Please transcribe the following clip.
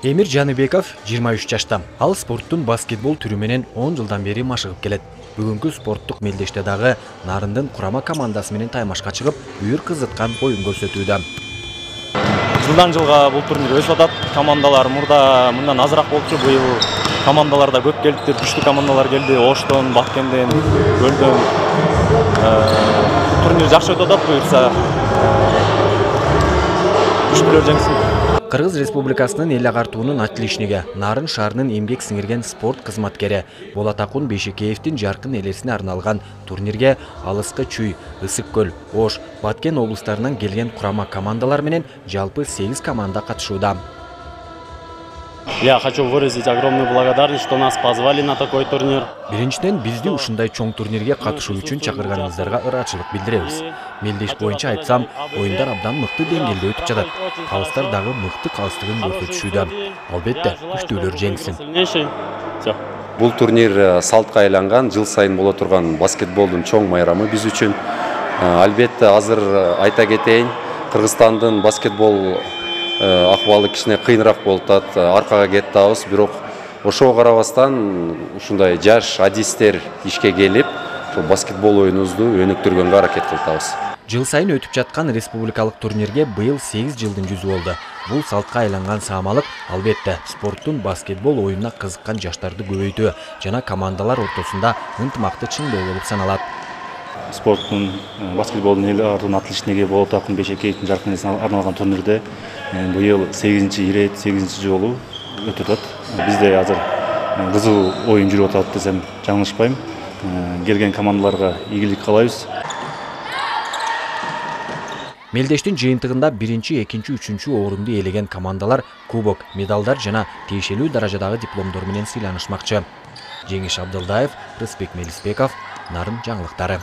Эмир Жаныбеков 23 жашта. Ал спорттун баскетбол түрү менен 10 жылдан бери машыгып келет. Бүгүнкү спорттук мелдеште дагы Нарындын курама командасы менен таймашка чыгып, үйүр кызыткан оюн көрсөтүүдө. Жылдан жылга бул турнир өсүп атат. Командалар мындан азыраак болчу. Быйыл командалар да көп келиптир. Күчтүү командалар келди. Оштон, Баткенден, Көлдөн. Турнир жакшы өтүп атат. Буюрса күчтүүлөр жеңсин. Кыргыз Республикасынын эл агартуунун ачылышыга Нарын шаарынын эмгек сиңирген спорт кызматкери Болотакун Бейшекеевдин жаркын элесине арналган турнирге Алыскы Чүй, Ысык Көл, Ош, Баткен облустарынан келген курама командалар менен жалпы 8 команда катышууда. Я хочу выразить огромную благодарность, что нас позвали на такой турнир. Биринчиден бизди ушундай чоң турнирге катышуу үчүн чакырганыңыздарга ыраачылык билдиребиз. Мелдеш боюнча айтсам, оюндар абдан мыкты деңгээлде өтүп жатат. Калыстар дагы мыкты калыстыгын көрсөтүшүүдө. Албетте, күчтүүлөр жеңсин. Бул турнир салтка айланган, жыл сайын боло турган баскетболдун чоң майрамы биз үчүн. Албетте, азыр айта кетейин, Кыргызстандын баскетбол акыбалы кичине кыйыныраак болуп атат, аркага кетип атабыз, бирок ошого карабастан ушундай жаш адистер ишке келип, баскетбол оюнубузду өнүктүргөнгө аракет кылып атабыз. Жыл сайын өтүп жаткан республикалык турнирге быйыл 8 жылдын жүзү болду. Бул салтка айланган саамалык албетте спорттун баскетбол оюнуна кызыккан жаштарды көбөйтүү жана командалар ортосунда ынтымакты чыңдоо болуп саналат. Спорттун баскетболдун эл агартуунун ачылышыга Болотакун Бейшекеевдин жаркын элесине арналган турнирде быйыл 8 жолу өтүп атат. Бизде азыр кызуу оюн жүрүп атат десем жаңылышпайм. Келген командаларга ийгилик каалайбыз. Мелдештин жыйынтыгында 1-2, 3 орунду ээлеген командалар кубок, медалдар жана тиешелүү даражадагы дипломдор менен сыйланышмакчы. Жеңиш Абдылдаев, Рысбек Мелисбеков, Нарын жаңылыктары.